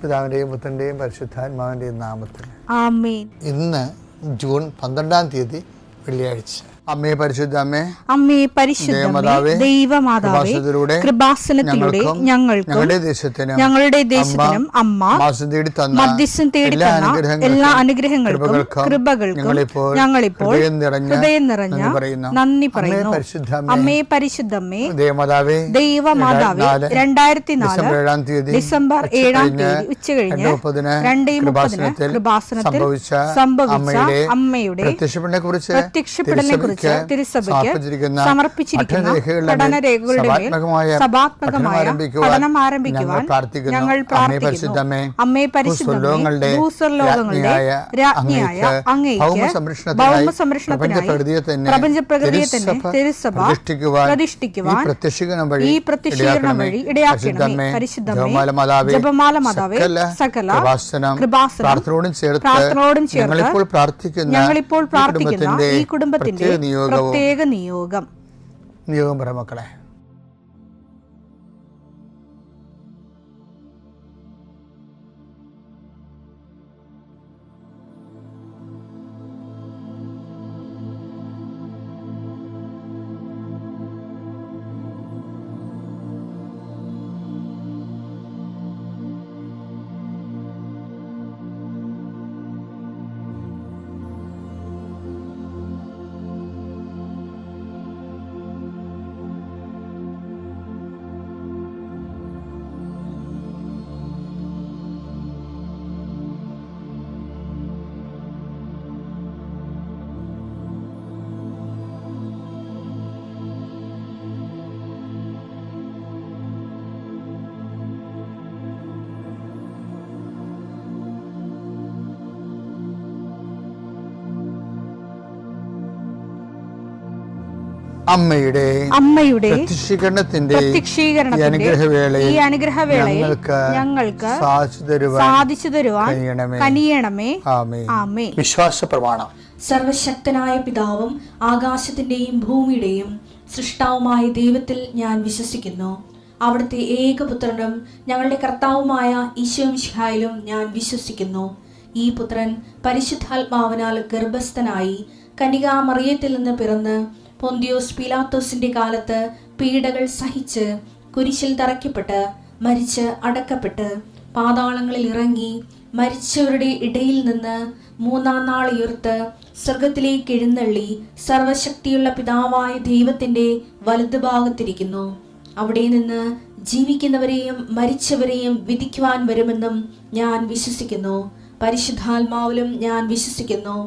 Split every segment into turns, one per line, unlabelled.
പിതാവിൻ്റെയും പുത്രൻ്റെയും പരിശുദ്ധാത്മാവിൻ്റെയും നാമത്തിൽ
ആമേൻ.
ഇന്ന് ജൂൺ 12 വെള്ളിയാഴ്ച. അമ്മേ പരിശുദ്ധ അമ്മേ,
അമ്മേ പരിശുദ്ധമേ, ദൈവമാതാവേ, കൃപാസനത്തിലൂടെ ഞങ്ങളുടെ ദേശത്തിനും അമ്മ മധ്യസ്ഥം തേടി തന്ന എല്ലാ അനുഗ്രഹങ്ങൾക്കും കൃപകൾക്കും ഞങ്ങളിപ്പോൾ ഹൃദയം നിറഞ്ഞ നന്ദി പറയുന്നു. അമ്മേ പരിശുദ്ധമേ, ദൈവമാതാവേ, 2004 ഡിസംബർ 7 ഉച്ചകഴിഞ്ഞ് 2:30 കൃപാസനത്തിൽ സംഭവിച്ച അമ്മയുടെ പ്രത്യക്ഷപ്പെടലിനെ കുറിച്ച് തിരുസഭയ്ക്ക് സമർപ്പിച്ചിരിക്കുന്ന പഠനരേഖകളുടെ സഭാത്മകമായ പഠനം ആരംഭിക്കുവാൻ ഞങ്ങൾ പ്രാർത്ഥിക്കുന്നു. അമ്മേ പരിശുദ്ധമേ, ഭൂസ്വർലോകങ്ങളുടെ രാജ്ഞിയായ അങ്ങേയ്ക്ക് ഭൗമസംരക്ഷണത്തിനായി പ്രപഞ്ചപ്രകൃതിയെ തന്നെ തിരുസഭ പ്രതിഷ്ഠിക്കുവാൻ ഈ പ്രത്യക്ഷീകരണം വഴി ഇടയാക്കണമേ. പരിശുദ്ധമേ, ജപമാല മാതാവേ, സകല കൃപാസനം പ്രാർത്ഥനയോടും ചേർത്ത് ഞങ്ങളിപ്പോൾ പ്രാർത്ഥിക്കുന്ന ഈ കുടുംബത്തിന്റെ പ്രത്യേക നിയോഗം
പറ മക്കളെ. അമ്മയുടെ പ്രത്യക്ഷീകരണത്തിന്റെ ഈ അനുഗ്രഹവേളയിൽ ഞങ്ങൾക്ക് സാധിച്ചു തരുവാൻ കനിയണമേ. ആമേൻ. വിശ്വാസ പ്രമാണം.
സർവശക്തനായ പിതാവും ആകാശത്തിന്റെയും ഭൂമിയുടെയും സൃഷ്ടാവുമായ ദൈവത്തിൽ ഞാൻ വിശ്വസിക്കുന്നു. അവിടുത്തെ ഏകപുത്രനും ഞങ്ങളുടെ കർത്താവുമായ ഈശോമിശിഹായിലും ഞാൻ വിശ്വസിക്കുന്നു. ഈ പുത്രൻ പരിശുദ്ധാത്മാവിനാൽ ഗർഭസ്ഥനായി കന്യകാമറിയത്തിൽ നിന്ന് പിറന്ന് പൊന്തിയോസ് പീലാത്തോസിന്റെ കാലത്ത് പീഡകൾ സഹിച്ച് കുരിശിൽ തറയ്ക്കപ്പെട്ട് മരിച്ച് അടക്കപ്പെട്ട് പാതാളങ്ങളിൽ ഇറങ്ങി മരിച്ചവരുടെ ഇടയിൽ നിന്ന് 3-ാം നാൾ ഉയർത്ത് സ്വർഗത്തിലേക്ക് എഴുന്നള്ളി സർവശക്തിയുള്ള പിതാവായ ദൈവത്തിന്റെ വലതുഭാഗത്തിരിക്കുന്നു. അവിടെ നിന്ന് ജീവിക്കുന്നവരെയും മരിച്ചവരെയും വിധിക്കുവാൻ വരുമെന്നും ഞാൻ വിശ്വസിക്കുന്നു. പരിശുദ്ധാത്മാവിലും ഞാൻ വിശ്വസിക്കുന്നു.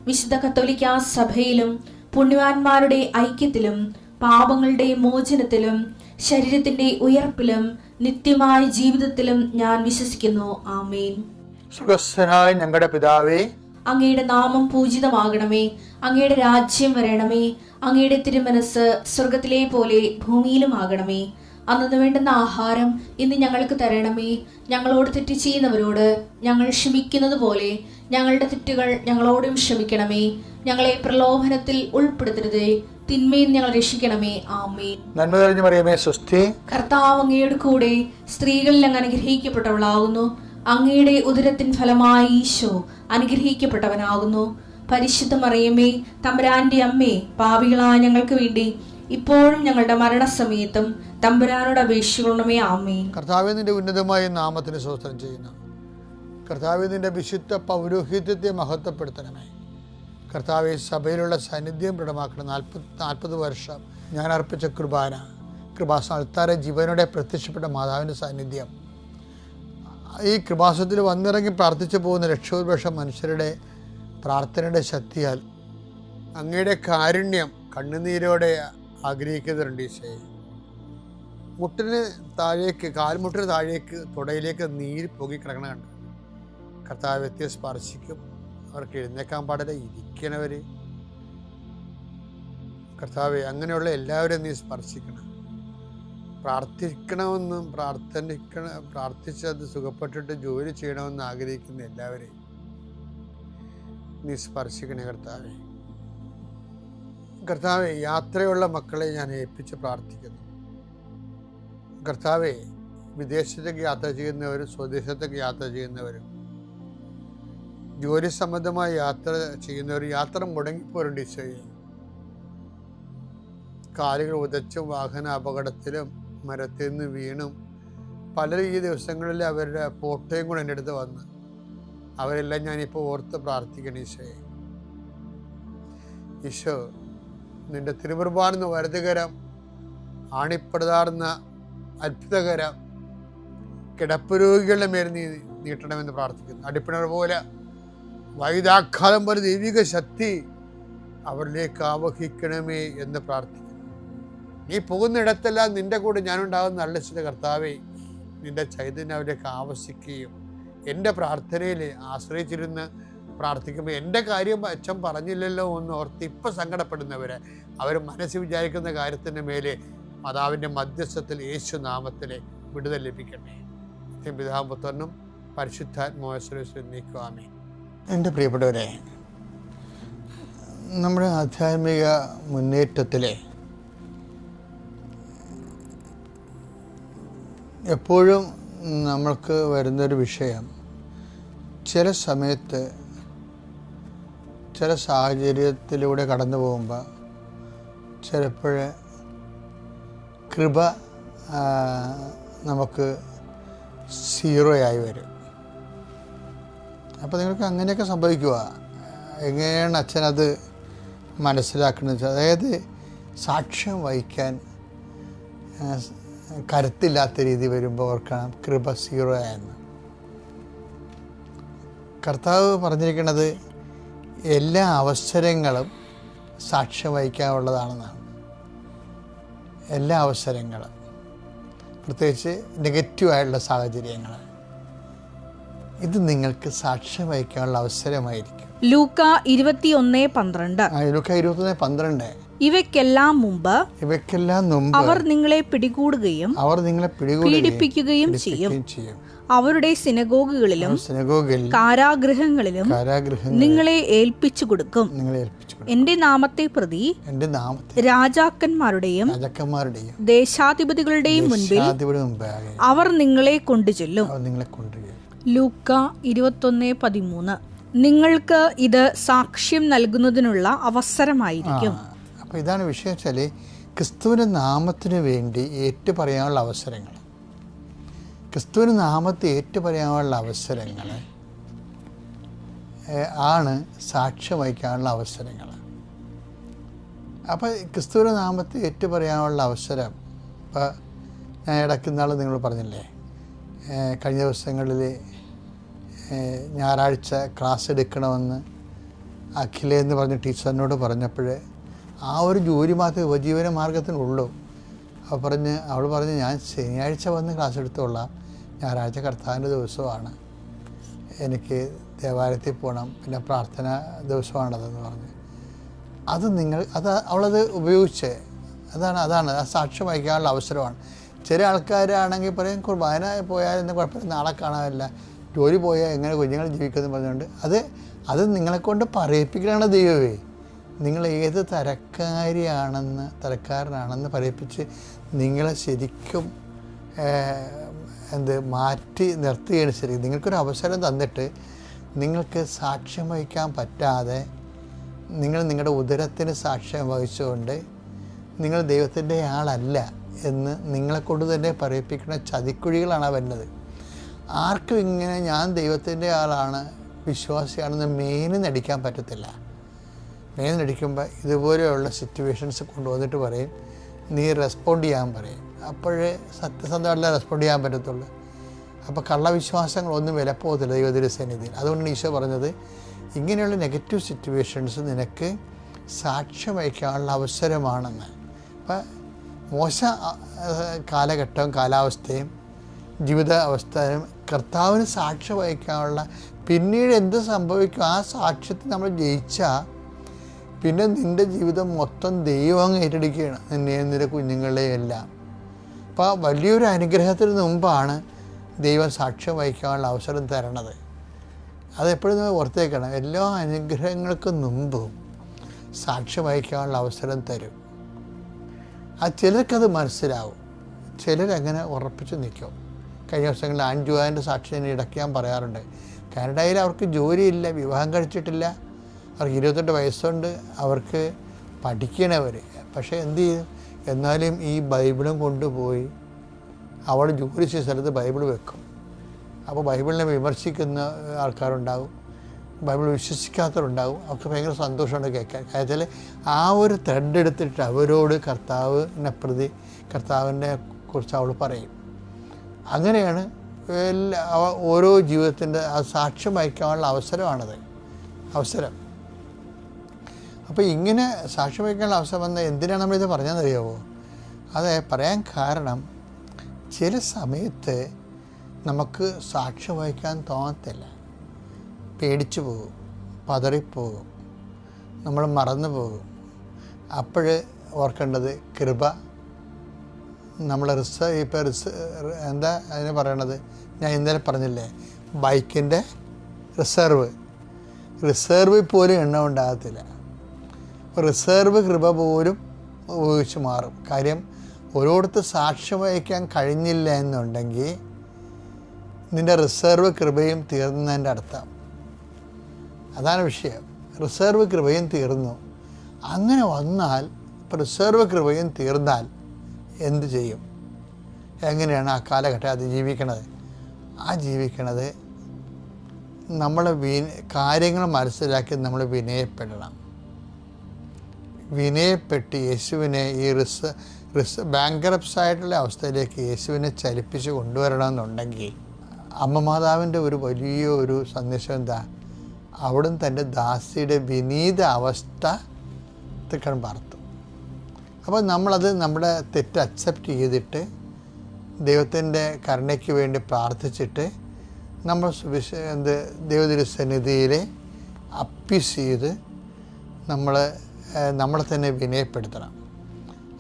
വിശുദ്ധ കത്തോലിക്കാ സഭയിലും പുണ്യവാന്മാരുടെ ഐക്യത്തിലും പാപങ്ങളുടെ മോചനത്തിലും ശരീരത്തിന്റെ ഉയർപ്പിലും നിത്യമായ ജീവിതത്തിലും ഞാൻ വിശ്വസിക്കുന്നു. ആമേൻ.
സ്വർഗ്ഗസ്ഥനായ ഞങ്ങളുടെ പിതാവേ,
അങ്ങയുടെ നാമം പൂജിതമാകണമേ. അങ്ങയുടെ രാജ്യം വരണമേ. അങ്ങയുടെ തിരുമനസ് സ്വർഗത്തിലെ പോലെ ഭൂമിയിലും ആകണമേ. അന്നു വേണ്ടുന്ന ആഹാരം ഇന്ന് ഞങ്ങൾക്ക് തരണമേ. ഞങ്ങളോട് തെറ്റ് ചെയ്യുന്നവരോട് ഞങ്ങൾ ക്ഷമിക്കുന്നത് പോലെ ഞങ്ങളുടെ തെറ്റുകൾ ഞങ്ങളോടും ക്ഷമിക്കണമേ. ഞങ്ങളെ പ്രലോഭനത്തിൽ ഉൾപ്പെടുത്തരുതേ, തിന്മയിൽ ഞങ്ങൾ രക്ഷിക്കണമേ. ആമേൻ.
നന്മ നിറഞ്ഞ മറിയമേ, സ്വസ്തി.
കർത്താവ് അങ്ങയുടെ കൂടെ സ്ത്രീകളിൽ അങ്ങ് അനുഗ്രഹിക്കപ്പെട്ടവളാകുന്നു. അങ്ങയുടെ ഉദരത്തിൻ ഫലമായി ഈശോ അനുഗ്രഹിക്കപ്പെട്ടവനാകുന്നു. പരിശുദ്ധ മറിയമേ, തമ്പുരാന്റെ അമ്മേ, പാപികളായ ഞങ്ങൾക്ക് വേണ്ടി ഇപ്പോഴും ഞങ്ങളുടെ മരണസമയത്തും തമ്പുരാനോട് അപേക്ഷിക്കണമേ. ആമേൻ.
കർത്താവേ, നിന്റെ ഉന്നതമായ നാമത്തിന് സ്തോത്രം ചെയ്യുന്നു. കർത്താവേ, നിന്റെ വിശുദ്ധ പൗരോഹിത്യത്തെ മഹത്വപ്പെടുത്തണമേ. കർത്താവെ, സഭയിലുള്ള സാന്നിധ്യം ദൃഢമാക്കണം. 40 വർഷം ഞാൻ അർപ്പിച്ച കൃപാസനത്താറെ ജീവനോടെ പ്രത്യക്ഷപ്പെട്ട മാതാവിൻ്റെ സാന്നിധ്യം ഈ കൃപാസനത്തിൽ വന്നിറങ്ങി പ്രാർത്ഥിച്ചു പോകുന്ന ലക്ഷോപലക്ഷം മനുഷ്യരുടെ പ്രാർത്ഥനയുടെ ശക്തിയാൽ അങ്ങയുടെ കാരുണ്യം കണ്ണുനീരോടെ ആഗ്രഹിക്കുന്നുണ്ട്. ഈശോയെ, മുട്ടിന് താഴേക്ക്, കാൽമുട്ടിന് താഴേക്ക്, തുടയിലേക്ക് നീര് പൊങ്ങിക്കിടക്കണ കണ്ട് കർത്താവ് വ്യക്തിയെ സ്പർശിക്കും. അവർക്ക് എഴുന്നേക്കാൻ പാടില്ല, ഇരിക്കണവർ. കർത്താവെ, അങ്ങനെയുള്ള എല്ലാവരും നീ സ്പർശിക്കണം. പ്രാർത്ഥിക്കണമെന്നും പ്രാർത്ഥിച്ചത് സുഖപ്പെട്ടിട്ട് ജോലി ചെയ്യണമെന്ന് ആഗ്രഹിക്കുന്ന എല്ലാവരെയും നീ സ്പർശിക്കണേ കർത്താവെ. യാത്രയുള്ള മക്കളെ ഞാൻ ഏൽപ്പിച്ച് പ്രാർത്ഥിക്കുന്നു. കർത്താവെ, വിദേശത്തേക്ക് യാത്ര ചെയ്യുന്നവരും സ്വദേശത്തേക്ക് യാത്ര ചെയ്യുന്നവരും ജോലി സംബന്ധമായ യാത്ര ചെയ്യുന്നവരും യാത്ര മുടങ്ങിപ്പോരുണ്ട് ഈശോയെ. കാലുകൾ ഉതച്ചും വാഹന അപകടത്തിലും മരത്തിൽ നിന്ന് വീണും പലരും ഈ ദിവസങ്ങളിൽ അവരുടെ ഫോട്ടോയും കൂടെ എൻ്റെ അടുത്ത് വന്ന് അവരെല്ലാം ഞാനിപ്പോൾ ഓർത്ത് പ്രാർത്ഥിക്കണം ഈശോയെ. ഈശോ, നിന്റെ തിരുമുറുപാടുന്ന വലതുകരം, ആണിപ്പടുതാർന്ന അത്ഭുതകരം കിടപ്പ് രോഗികളുടെ മേൽ നീ നീട്ടണമെന്ന് പ്രാർത്ഥിക്കുന്നു. അടിപ്പിണർ പോലെ വൈദാഘാതം പോലെ ദൈവിക ശക്തി അവരിലേക്ക് ആവഹിക്കണമേ എന്ന് പ്രാർത്ഥിക്കുന്നു. നീ പോകുന്നിടത്തെല്ലാം നിന്റെ കൂടെ ഞാനുണ്ടാകുന്ന നല്ല ചില കർത്താവേ, നിന്റെ ചൈതന്യം അവരിലേക്ക് ആവശിക്കുകയും എൻ്റെ പ്രാർത്ഥനയിൽ ആശ്രയിച്ചിരുന്ന് പ്രാർത്ഥിക്കുമ്പോൾ എൻ്റെ കാര്യം അച്ഛൻ പറഞ്ഞില്ലല്ലോ എന്ന് ഓർത്ത് ഇപ്പം സങ്കടപ്പെടുന്നവരെ അവർ മനസ്സിൽ വിചാരിക്കുന്ന കാര്യത്തിൻ്റെ മേലെ മാതാവിൻ്റെ മധ്യസ്ഥത്തിൽ യേശു നാമത്തിലെ വിടുതൽ ലഭിക്കട്ടെ. പിതാവും പുത്രനും പരിശുദ്ധാത്മാവിൽ നീക്കുവാമേ. എൻ്റെ പ്രിയപ്പെട്ടവരെ, നമ്മുടെ ആധ്യാത്മിക മുന്നേറ്റത്തിലെ എപ്പോഴും നമ്മൾക്ക് വരുന്നൊരു വിഷയം, ചില സമയത്ത് ചില സാഹചര്യത്തിലൂടെ കടന്നു പോകുമ്പോൾ ചിലപ്പോൾ കൃപ നമുക്ക് സീറോയായി വരും. അപ്പോൾ നിങ്ങൾക്ക് അങ്ങനെയൊക്കെ സംഭവിക്കുക. എങ്ങനെയാണ് അച്ഛനത് മനസ്സിലാക്കുന്നത് വെച്ചാൽ, അതായത് സാക്ഷ്യം വഹിക്കാൻ കരുത്തില്ലാത്ത രീതി വരുമ്പോൾ ഓർക്കണം കൃപ സീറോ ആയെന്ന്. കർത്താവ് പറഞ്ഞിരിക്കുന്നത് എല്ലാ അവസരങ്ങളും സാക്ഷ്യം വഹിക്കാനുള്ളതാണെന്നാണ്. എല്ലാ അവസരങ്ങളും, പ്രത്യേകിച്ച് നെഗറ്റീവായിട്ടുള്ള സാഹചര്യങ്ങൾ, ഇത് നിങ്ങൾക്ക് സാക്ഷ്യം വഹിക്കാനുള്ള അവസരമായിരിക്കും.
ലൂക്ക 21:12. ഇവയ്ക്കെല്ലാം മുമ്പ് അവർ നിങ്ങളെ പിടികൂടുകയും പീഡിപ്പിക്കുകയും ചെയ്യും. അവരുടെ സിനഗോഗുകളിലും കാരാഗൃഹങ്ങളിലും നിങ്ങളെ ഏൽപ്പിച്ചു കൊടുക്കും. എന്റെ നാമത്തെ പ്രതി രാജാക്കന്മാരുടെയും ദേശാധിപതികളുടെയും മുൻപിൽ അവർ നിങ്ങളെ കൊണ്ടുചെല്ലും. ലൂക്ക 21:13. നിങ്ങൾക്ക് ഇത് സാക്ഷ്യം നൽകുന്നതിനുള്ള അവസരമായിരിക്കും.
അപ്പോൾ ഇതാണ് വിഷയം വെച്ചാൽ, ക്രിസ്തുവിൻ്റെ നാമത്തിന് വേണ്ടി ഏറ്റുപറയാനുള്ള അവസരങ്ങൾ, ക്രിസ്തുവിൻ്റെ നാമത്തെ ഏറ്റുപറയാനുള്ള അവസരങ്ങൾ ആണ് സാക്ഷ്യം വഹിക്കാനുള്ള അവസരങ്ങൾ. അപ്പോൾ ക്രിസ്തുവിൻ്റെ നാമത്തെ ഏറ്റുപറയാനുള്ള അവസരം, ഇപ്പോൾ ഞാൻ ഇടയ്ക്കുന്നാൾ നിങ്ങൾ പറഞ്ഞില്ലേ, കഴിഞ്ഞ ദിവസങ്ങളിൽ ഞായറാഴ്ച ക്ലാസ് എടുക്കണമെന്ന് അഖിലെന്ന് പറഞ്ഞ ടീച്ചറിനോട് പറഞ്ഞപ്പോൾ ആ ഒരു ജോലി മാത്രമേ ഉപജീവന മാർഗത്തിനുള്ളൂ. അവൾ പറഞ്ഞ് ഞാൻ ശനിയാഴ്ച വന്ന് ക്ലാസ് എടുത്തോളാം, ഞായറാഴ്ച കർത്താവിൻ്റെ ദിവസമാണ്, എനിക്ക് ദേവാലയത്തിൽ പോകണം, പിന്നെ പ്രാർത്ഥന ദിവസമാണതെന്ന് പറഞ്ഞ് അവളത് ഉപയോഗിച്ച് അതാണ് ആ സാക്ഷ്യം വഹിക്കാനുള്ള അവസരമാണ്. ചില ആൾക്കാരാണെങ്കിൽ പറയും കുർബാന പോയാലെന്ന് കുഴപ്പമില്ല, നാളെ കാണാനില്ല, ജോലി പോയാൽ എങ്ങനെ കുഞ്ഞുങ്ങൾ ജീവിക്കുമെന്ന് പറഞ്ഞുകൊണ്ട് അത് നിങ്ങളെക്കൊണ്ട് പറയിപ്പിക്കലാണ് ദൈവമേ. നിങ്ങൾ ഏത് തരക്കാരനാണെന്ന് പറയിപ്പിച്ച് നിങ്ങളെ ശരിക്കും മാറ്റി നിർത്തുകയാണ്. ശരി, നിങ്ങൾക്കൊരു അവസരം തന്നിട്ട് നിങ്ങൾക്ക് സാക്ഷ്യം വഹിക്കാൻ പറ്റാതെ നിങ്ങളുടെ ഉദരത്തിന് സാക്ഷ്യം വഹിച്ചുകൊണ്ട് നിങ്ങൾ ദൈവത്തിൻ്റെ ആളല്ല എന്ന് നിങ്ങളെക്കൊണ്ട് തന്നെ പറയിപ്പിക്കുന്ന ചതിക്കുഴികളാണ് വരുന്നത്. ആർക്കും ഇങ്ങനെ ഞാൻ ദൈവത്തിൻ്റെ ആളാണ്, വിശ്വാസിയാണെന്ന് മേനിന്നടിക്കാൻ പറ്റത്തില്ല. മേനിന്നടിക്കുമ്പോൾ ഇതുപോലെയുള്ള സിറ്റുവേഷൻസ് കൊണ്ടുവന്നിട്ട് പറയും നീ റെസ്പോണ്ട് ചെയ്യാൻ പറയും. അപ്പോഴേ സത്യസന്ധമായിട്ടല്ല റെസ്പോണ്ട് ചെയ്യാൻ പറ്റത്തുള്ളൂ. അപ്പോൾ കള്ളവിശ്വാസങ്ങളൊന്നും വിലപ്പോകത്തില്ല ദൈവത്തിൻ്റെ സന്നിധിയിൽ. അതുകൊണ്ടാണ് ഈശോ പറഞ്ഞത് ഇങ്ങനെയുള്ള നെഗറ്റീവ് സിറ്റുവേഷൻസ് നിനക്ക് സാക്ഷ്യം വഹിക്കാനുള്ള അവസരമാണെന്ന്. അപ്പം മോശ കാലഘട്ടവും കാലാവസ്ഥയും ജീവിത അവസ്ഥയും കർത്താവിന് സാക്ഷ്യം വഹിക്കാനുള്ള, പിന്നീട് എന്ത് സംഭവിക്കും ആ സാക്ഷ്യത്തിൽ നമ്മൾ ജയിച്ചാൽ പിന്നെ നിൻ്റെ ജീവിതം മൊത്തം ദൈവം ഏറ്റെടുക്കുകയാണ്, നിന്നെയും നിന്റെ കുഞ്ഞുങ്ങളെയും എല്ലാം. അപ്പോൾ വലിയൊരു അനുഗ്രഹത്തിന് മുമ്പാണ് ദൈവം സാക്ഷ്യം വഹിക്കാനുള്ള അവസരം തരണത്. അതെപ്പോഴും നമ്മൾ ഓർത്തേക്കണം. എല്ലാ അനുഗ്രഹങ്ങൾക്കും മുമ്പും സാക്ഷ്യം വഹിക്കാനുള്ള അവസരം തരും. ചിലർക്കത് മനസ്സിലാവും, ചിലരങ്ങനെ ഉറപ്പിച്ച് നിൽക്കും. കഴിഞ്ഞ ദിവസങ്ങളിൽ ആൻജുവാൻ്റെ സാക്ഷ്യം ഇടയ്ക്ക് ഞാൻ പറയാറുണ്ട്. കാനഡയിൽ അവർക്ക് ജോലിയില്ല, വിവാഹം കഴിച്ചിട്ടില്ല, അവർക്ക് 28 വയസ്സുണ്ട്, അവർക്ക് പഠിക്കണവർ. പക്ഷേ എന്ത് ചെയ്യും? എന്നാലും ഈ ബൈബിളും കൊണ്ടുപോയി അവൾ ജോലി ചെയ്ത സ്ഥലത്ത് ബൈബിൾ വെക്കും. അപ്പോൾ ബൈബിളിനെ വിമർശിക്കുന്ന ആൾക്കാരുണ്ടാകും, ബൈബിൾ വിശ്വസിക്കാത്തവരുണ്ടാകും. അവർക്ക് ഭയങ്കര സന്തോഷമുണ്ട് കേൾക്കാൻ. കാര്യത്തിൽ ആ ഒരു ത്രെഡ് എടുത്തിട്ട് അവരോട് കർത്താവിനെ കുറിച്ച് അവൾ പറയും. അങ്ങനെയാണ് ഓരോ ജീവിതത്തിൻ്റെ ആ സാക്ഷ്യം വഹിക്കാനുള്ള അവസരം. അപ്പോൾ ഇങ്ങനെ സാക്ഷ്യം വഹിക്കാനുള്ള അവസരം വന്നാൽ എന്തിനാണ് നമ്മളിത് പറഞ്ഞതെന്നറിയാമോ? അത് പറയാൻ കാരണം, ചില സമയത്ത് നമുക്ക് സാക്ഷ്യം വഹിക്കാൻ തോന്നത്തില്ല, പേടിച്ചു പോകും, പതറിപ്പോകും, നമ്മൾ മറന്നു പോകും. അപ്പോൾ ഓർക്കേണ്ടത് കൃപ. നമ്മൾ എന്താ അതിന് പറയണത്? ഞാൻ ഇന്നലെ പറഞ്ഞില്ലേ, ബൈക്കിൻ്റെ റിസർവ് പോലും എണ്ണ ഉണ്ടാകത്തില്ല. റിസർവ് കൃപ പോലും ഉപയോഗിച്ച് മാറും. കാര്യം ഓരോരുത്തർ സാക്ഷ്യം വഹിക്കാൻ കഴിഞ്ഞില്ല എന്നുണ്ടെങ്കിൽ നിൻ്റെ റിസർവ് കൃപയും തീർന്നതിൻ്റെ അർത്ഥം. അതാണ് വിഷയം. റിസർവ് കൃപയും തീർന്നു. അങ്ങനെ വന്നാൽ, ഇപ്പോൾ റിസർവ് കൃപയും തീർന്നാൽ എന്ത് ചെയ്യും? എങ്ങനെയാണ് ആ കാലഘട്ടം അതിജീവിക്കണത്? ജീവിക്കണത് നമ്മൾ കാര്യങ്ങൾ മനസ്സിലാക്കി നമ്മൾ വിനയപ്പെടണം. വിനയപ്പെട്ട് യേശുവിനെ ഈ ബാങ്ക്രപ്റ്റ്സായിട്ടുള്ള അവസ്ഥയിലേക്ക് യേശുവിനെ ചലിപ്പിച്ച് കൊണ്ടുവരണമെന്നുണ്ടെങ്കിൽ അമ്മ മാതാവിൻ്റെ ഒരു വലിയൊരു സന്ദേശം എന്താ? അവിടുന്ന് തൻ്റെ ദാസിയുടെ വിനീത അവസ്ഥ തൃക്കൺ പാർത്തു. അപ്പോൾ നമ്മളത് നമ്മുടെ തെറ്റ് അക്സെപ്റ്റ് ചെയ്തിട്ട് ദൈവത്തിൻ്റെ കരുണയ്ക്ക് വേണ്ടി പ്രാർത്ഥിച്ചിട്ട് നമ്മൾ ദൈവതിരുസന്നിധിയിൽ അപ്പീസ് ചെയ്ത് നമ്മളെ തന്നെ വിനയപ്പെടുത്തണം.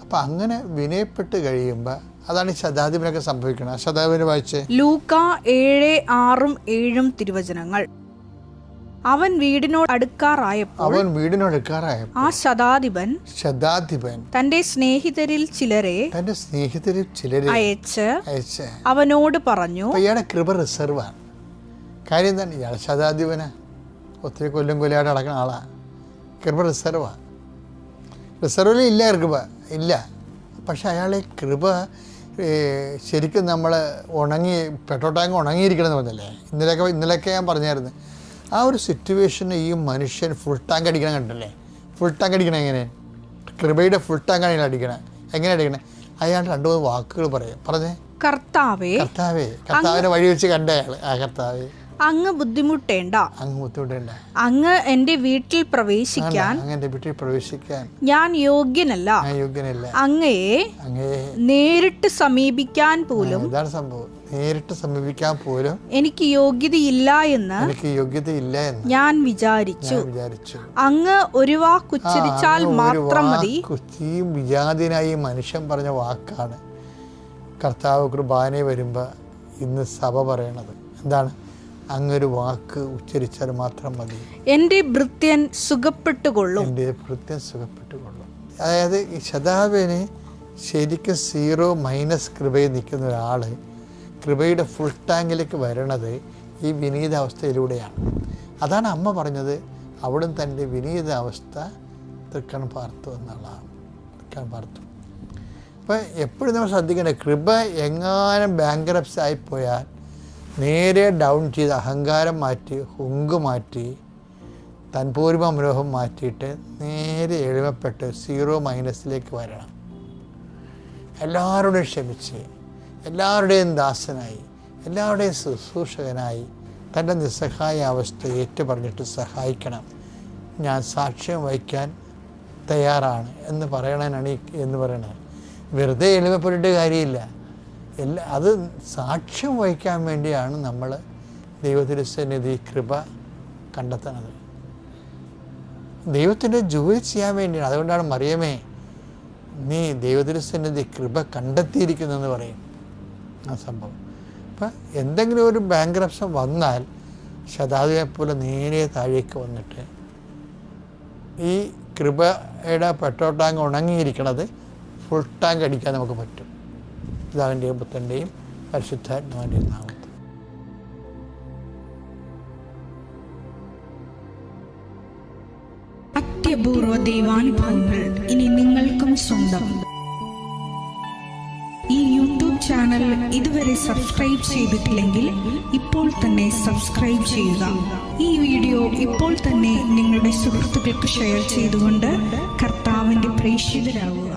അപ്പോൾ അങ്ങനെ വിനയപ്പെട്ട് കഴിയുമ്പോൾ അതാണ് ഈ ശതാധിപനൊക്കെ സംഭവിക്കുന്നത്. ശതാധിപനെ വായിച്ച്
ലൂക്ക 7:6-7 തിരുവചനങ്ങൾ. അവൻ വീടിനോട് അടുക്കാറായപ്പോൾ ആ ശതാധിപൻ തന്റെ സ്നേഹിതരിൽ ചിലരെ അയച്ച് അവനോട് പറഞ്ഞു.
ഇയാളുടെ കൃപ റിസർവാണ്. കാര്യം എന്താണ്? ഇയാളെ ശതാധിപന് ഒത്തിരി കൊല്ലായിട്ട് നടക്കുന്ന ആളാണ്. കൃപ റിസർവിൽ ഇല്ല, കൃപ ഇല്ല. പക്ഷെ അയാളെ കൃപ ശരിക്കും നമ്മൾ പെട്രോൾ ടാങ്ക് ഉണങ്ങിയിരിക്കണമെന്ന് പറഞ്ഞല്ലേ, ഇന്നലെയൊക്കെ ഞാൻ പറഞ്ഞായിരുന്നു. ആ ഒരു സിറ്റുവേഷന് ഈ മനുഷ്യൻ ഫുൾ ടാങ്ക് അടിക്കണം കണ്ടല്ലേ. ഫുൾ ടാങ്ക് അടിക്കണം എങ്ങനെ? കൃപയുടെ ഫുൾ ടാങ്കാണ് അയാൾ അടിക്കണേ. എങ്ങനെ അടിക്കണേ? അയാൾ 2-3 വാക്കുകൾ പറഞ്ഞേ. കർത്താവിനെ വഴി വെച്ച് കണ്ട അയാൾ. കർത്താവേ,
അങ്ങ് ബുദ്ധിമുട്ടേണ്ട. അങ്ങ് എന്റെ വീട്ടിൽ പ്രവേശിക്കാൻ ഞാൻ യോഗ്യനല്ല. അങ്ങയെ നേരിട്ട് സമീപിക്കാൻ പോലും എനിക്ക് യോഗ്യതയില്ല എന്ന് ഞാൻ വിചാരിച്ചു. അങ്ങ് ഒരു വാക്കുച്ചരിച്ചാൽ മാത്രം മതി.
വിജാതിനായി മനുഷ്യൻ പറഞ്ഞ വാക്കാണ് കർത്താവ് കുർബാന വരുമ്പോൾ ഇന്ന് സഭ പറയണത്. എന്താണ്? അങ്ങൊരു വാക്ക് ഉച്ചരിച്ചാൽ മാത്രം മതി, എൻ്റെ ഭൃത്യൻ സുഖപ്പെട്ടുകൊള്ളും. അതായത് ഈ ശതാധിപന് ശരിക്കും 0- കൃപയിൽ നിൽക്കുന്ന ഒരാൾ കൃപയുടെ ഫുൾ ടാങ്കിലേക്ക് വരണത് ഈ വിനീതാവസ്ഥയിലൂടെയാണ്. അതാണ് അമ്മ പറഞ്ഞത്, അവിടുന്ന് തൻ്റെ വിനീതാവസ്ഥ തൃക്കൺ പാർത്തു എന്നുള്ളതാണ്. തൃക്കൺ പാർത്തു. അപ്പോൾ എപ്പോഴും നമ്മൾ ശ്രദ്ധിക്കേണ്ടത്, കൃപ എങ്ങാനും ബാങ്ക്രപ്റ്റ്സ് ആയിപ്പോയാൽ നേരെ ഡൗൺ ചെയ്ത് അഹങ്കാരം മാറ്റി, ഹുങ്ക് മാറ്റി, തൻപൂർവ മനോഹം മാറ്റിയിട്ട് നേരെ എളിമപ്പെട്ട് 0- വരണം. എല്ലാവരുടെയും ക്ഷമിച്ച്, എല്ലാവരുടെയും ദാസനായി, എല്ലാവരുടെയും ശുശ്രൂഷകനായി തൻ്റെ നിസ്സഹായ അവസ്ഥ ഏറ്റുപറഞ്ഞിട്ട് സഹായിക്കണം. ഞാൻ സാക്ഷ്യം വഹിക്കാൻ തയ്യാറാണ് എന്ന് പറയണത്. വെറുതെ എളിമപ്പെട്ടിട്ട് കാര്യമില്ല. അത് സാക്ഷ്യം വഹിക്കാൻ വേണ്ടിയാണ് നമ്മൾ ദൈവത്തിരുസന്നിധി കൃപ കണ്ടെത്തുന്നത്. ദൈവത്തിൻ്റെ ജോലി ചെയ്യാൻ വേണ്ടിയാണ്. അതുകൊണ്ടാണ് മറിയമേ, നീ ദൈവത്തിരുസന്നിധി കൃപ കണ്ടെത്തിയിരിക്കുന്നു എന്ന് പറയും ആ സംഭവം. അപ്പം എന്തെങ്കിലും ഒരു ബാങ്ക്രപ്ഷൻ വന്നാൽ ശതാധിപനെ പോലെ നേരെ താഴേക്ക് വന്നിട്ട് ഈ കൃപയുടെ പെട്രോൾ ടാങ്ക് ഉണങ്ങിയിരിക്കണത് ഫുൾ ടാങ്ക് അടിക്കാൻ നമുക്ക് പറ്റും. പിതാവിൻ്റെയും പുത്രൻ്റെയും പരിശുദ്ധാത്മാവിൻ്റെ നാമത്തിൽ.
അത്യപൂർവ ദൈവാനുഭവങ്ങൾ ഇനി നിങ്ങൾക്കും സ്വന്തം. ഈ യൂട്യൂബ് ചാനൽ ഇതുവരെ സബ്സ്ക്രൈബ് ചെയ്തിട്ടില്ലെങ്കിൽ ഇപ്പോൾ തന്നെ സബ്സ്ക്രൈബ് ചെയ്യുക. ഈ വീഡിയോ ഇപ്പോൾ തന്നെ നിങ്ങളുടെ സുഹൃത്തുക്കൾക്ക് ഷെയർ ചെയ്തുകൊണ്ട് കർത്താവിന്റെ പ്രേക്ഷിതരാകുക.